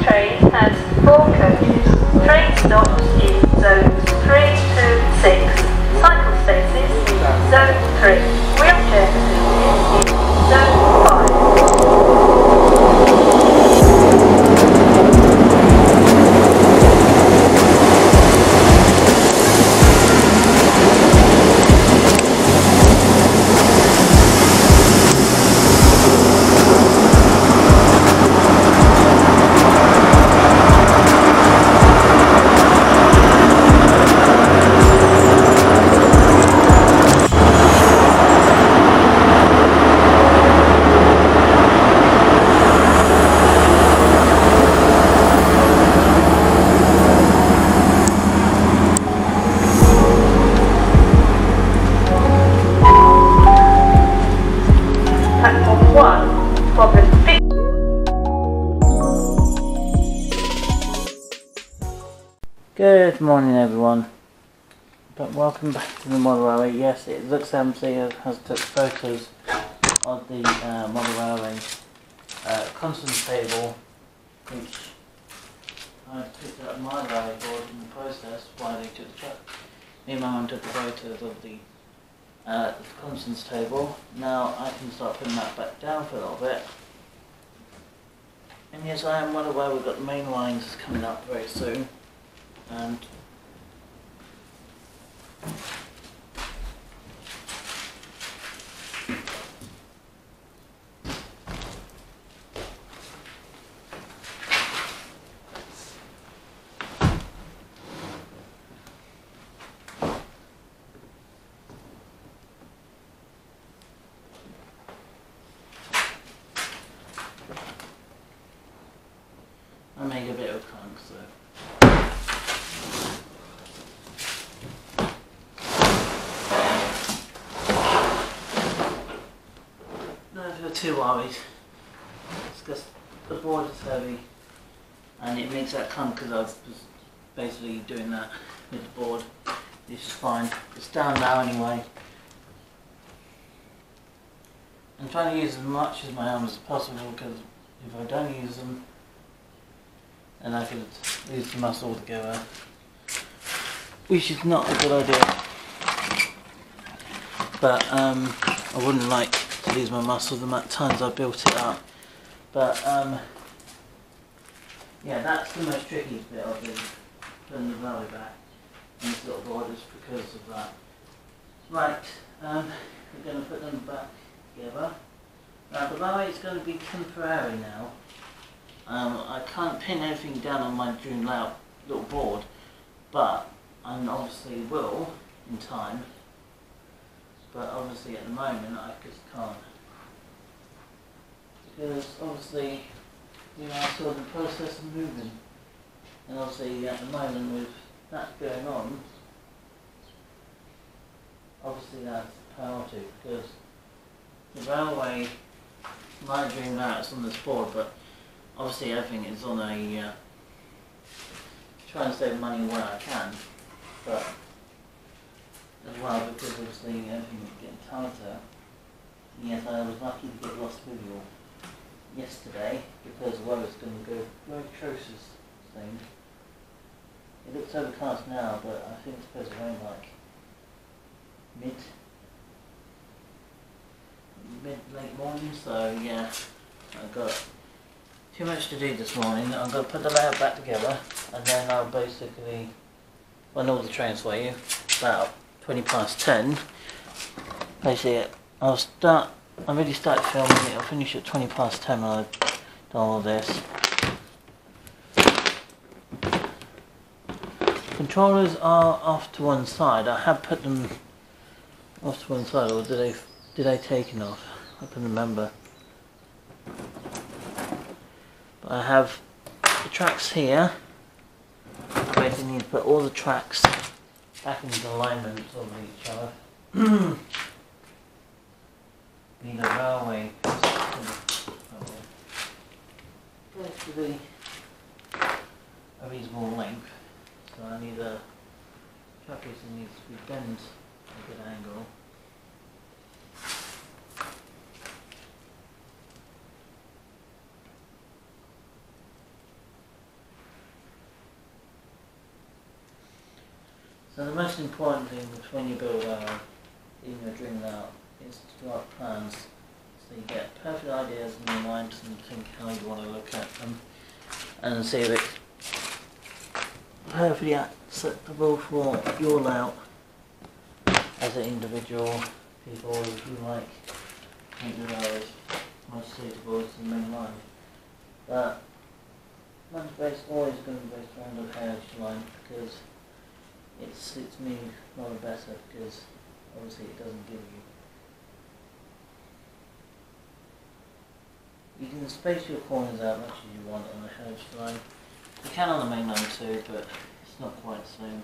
train has 4 coaches. Train stops in zones 3 to 6. Cycle spaces in zone 3. Wheelchair facilities in zone 5. Good morning everyone, but welcome back to the model railway. Yes, it looks empty. It has took photos of the model railway constant table, which I picked up my railway board in the process while they took the truck. Me and my mum took the photos of the constants table. Now I can start putting that back down for a little bit. And yes, I am well aware we've got the main lines coming up very soon. And I make a bit of conk, so too worried. It's because the board is heavy and it makes that come because I was basically doing that with the board. This is fine. It's down now anyway. I'm trying to use as much as my arms as possible because if I don't use them then I could lose the muscle altogether, which is not a good idea. But I wouldn't like to lose my muscle the amount of times I built it up. But yeah, that's the most tricky bit of it, putting the railway back on this little board is because of that. Right, we're going to put them back together. Now the railway is going to be temporary now. I can't pin everything down on my Dream Layout little board, but I obviously will in time. But obviously at the moment I just can't. Because obviously, you know, I'm still in the process of moving. And obviously at the moment with that going on, obviously that's a priority because the railway, my Dream Layout is on this board, but obviously everything is on a, trying to save money where I can, but as well because obviously everything is getting tighter. Yes, I was lucky to get lost video yesterday because the weather's going to go very atrocious thing. It looks overcast now, but I think it's supposed to rain like late morning, so yeah, I've got too much to do this morning. I'm going to put the layout back together and then I'll basically, when all the trains for you, about 20 past 10, basically I'll already started filming it, I'll finish at 20 past 10 when I've done all this. Controllers are off to one side. I have put them off to one side, or did I take them off? I can remember. But I have the tracks here. I basically need to put all the tracks back into alignment of each other. Need a railway to be a reasonable length, so I need a track piece that needs to be bent at a good angle. So the most important thing when you build a railway, even your dream layout, is to draw up plans so you get perfect ideas in your mind and think how you want to look at them and see if it's perfectly acceptable for your layout as an individual. People, if you like, think the railways most suitable to the main line. But mine's always going to be based around the carriage line because it suits me rather better, because obviously it doesn't give you can space your corners out much as you want on the carriage line. You can on the main line too, but it's not quite the same.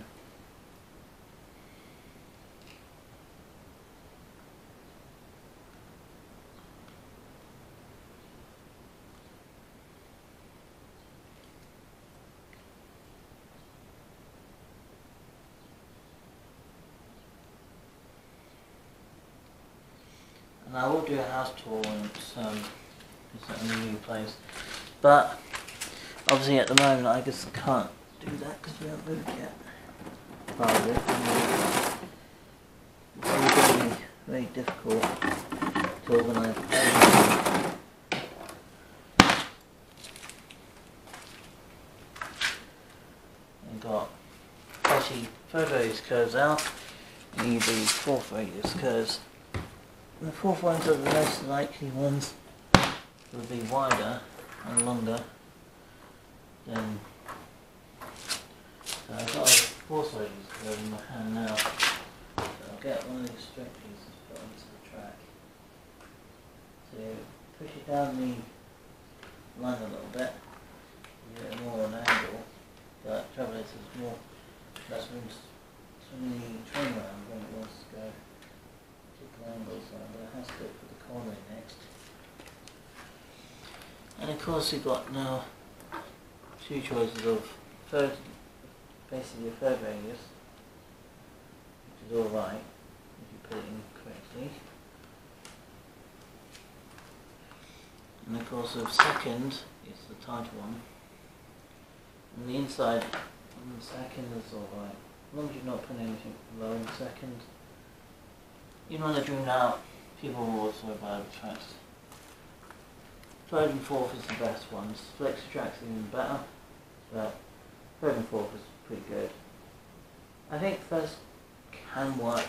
And I will do a house tour once it's in a new place, but obviously at the moment I just can't do that because we haven't moved yet. Part of it, it's all going to be very difficult to organise. We've got actually third radius curves out, you need the fourth radius curves. And the fourth ones are the most likely ones will be wider and longer than. So I've got a fourth radius curve in my hand now. So I'll get one of these straight pieces put onto the track to push it down the line a little bit, get it more on an angle, but the trouble is there's more less room to swing the train around when it wants to go. Angles, but it has to go for the corner next. And of course we've got now two choices of basically a third radius, which is alright if you put it in correctly. And of course the second is the tighter one. And the inside on the second is alright, as long as you're not putting anything below in the second. Even when they're dreamed out, people will also about the tracks. Third and fourth is the best ones. Flexi tracks are even better, but third and fourth is pretty good. I think first can work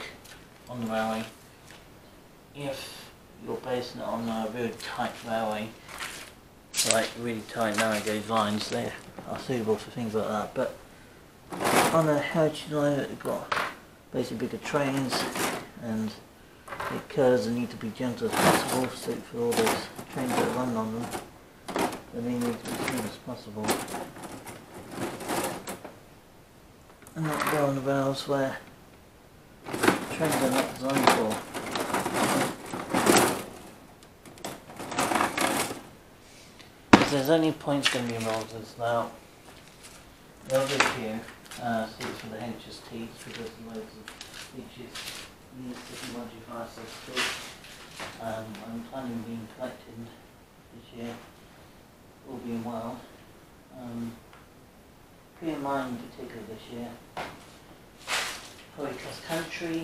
on the railway if you're basing it on a really tight railway, like really tight narrow gauge lines. They are suitable for things like that. But on a heritage line that you've got basically bigger trains and the curves need to be gentle as possible for all those trains that run on them. They need to be smooth as possible. And not go on the rails where trains are not designed for. Because there's only points going to be involved as now. They'll be here, seats for the HSTs because there's loads of features. Unit 12562. I'm planning on being collected this year, all being well. Being mine in particular this year. Probably cross country,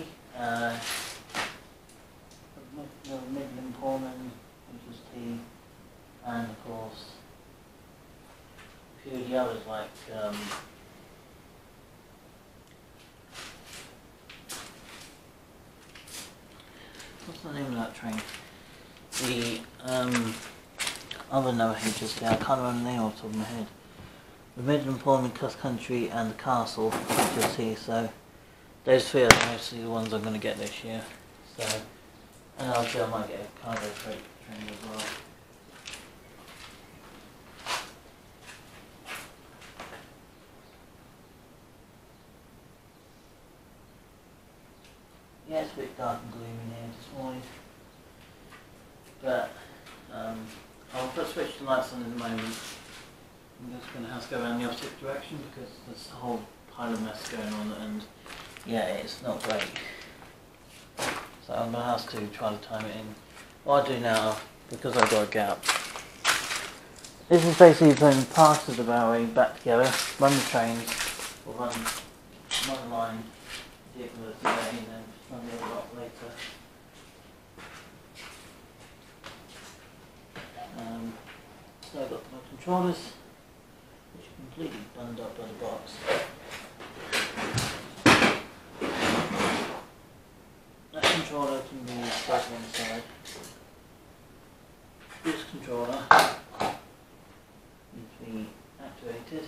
Midland Pullman, HST, and of course a few of the others like what's the name of that train? The other no HST, I can't remember the name off the top of my head. The Midland Pullman, Cross Country and the Castle HST, so those three are mostly the ones I'm going to get this year. So, and I might get a cargo freight train as well. Yeah, it's a bit dark and gloomy here this morning, but I'll switch the lights on in a moment. I'm just going to have to go around the opposite direction because there's a whole pile of mess going on and yeah, it's not great. So I'm going to have to try to time it in. What I do now, because I've got a gap, this is basically putting parts of the railway back together, run the trains, or run one line did for today and then run the other lot later. So I've got my controllers, which are completely bunged up by the box. That controller can be set on the side. This controller needs to be activated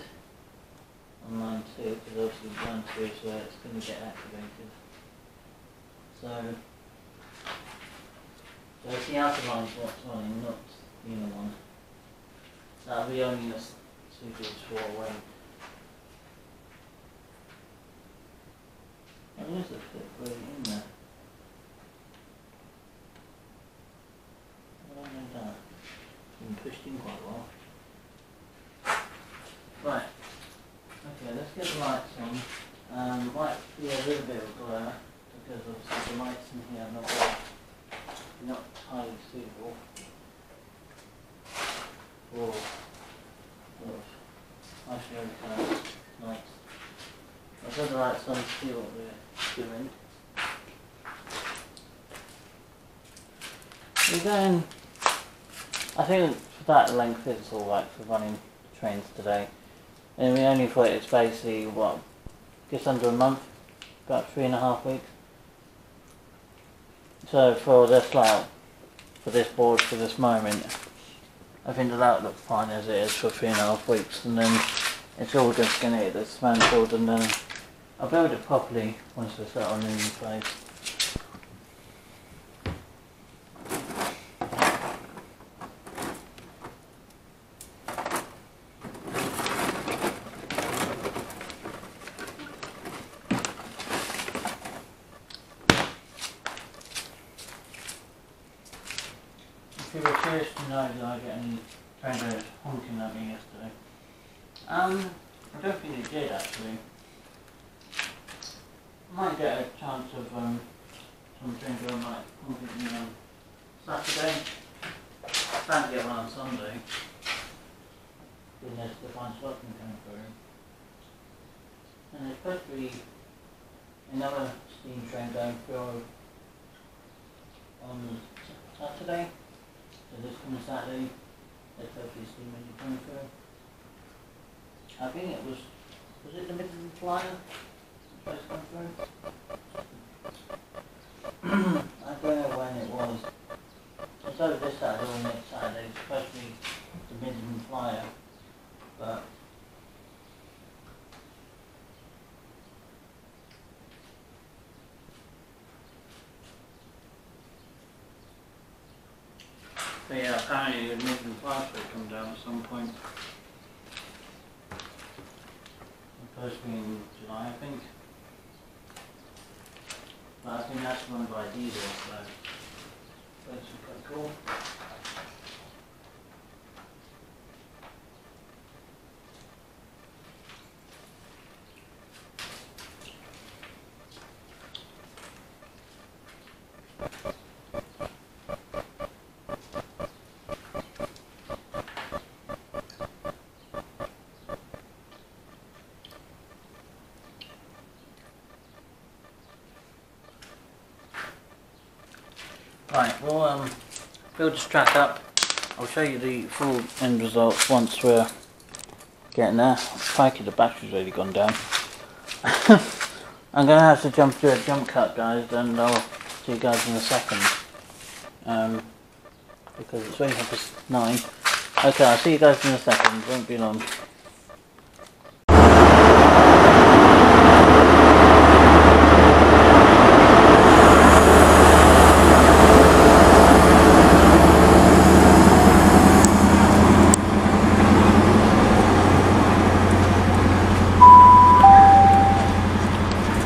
on line 2, because obviously line 2 is where it's going to get activated. So it's the outer line what's running, not the inner one. That'll be only a suited for away. Oh, there's a clip really in there. I don't know that. It's been pushed in quite well. Right. Okay, let's get the lights on. Might be a little bit of glare because obviously the lights in here are not highly suitable for actually over lights. I'll put the lights on to see what we're doing. We're going, I think for that length it's alright for running trains today. And we only thought it's basically, what, just under a month, about 3.5 weeks. So for this lot, for this board, for this moment, I think that looks fine as it is for 3.5 weeks, and then it's all just going to get dismantled, and then I'll build it properly once I set on in place. If you were curious to know, did I get any trainers honking at me yesterday? I don't think it did actually. Might get a chance of some trainer might honk at me on Saturday. Plan to get one on Sunday. Unless the fine slotting coming through. And there's supposed to be another steam train going through on Saturday. So this coming Saturday, there's hopefully steam engine coming through. I think it was it the Midland Flyer supposed to come through? I don't know when it was. It's over this Saturday or next Saturday, it's supposed to be the Midland Flyer, but yeah, apparently the Midland Flyer will come down at some point. Supposed to be in July, I think. But I think that's run by diesel, so that's quite cool. Right, we'll build this track up. I'll show you the full end results once we're getting there. Crikey, the battery's really gone down. I'm going to have to jump through a jump cut, guys, and I'll see you guys in a second. Because it's really half 9. Okay, I'll see you guys in a second, won't be long.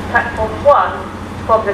Platform 1 from the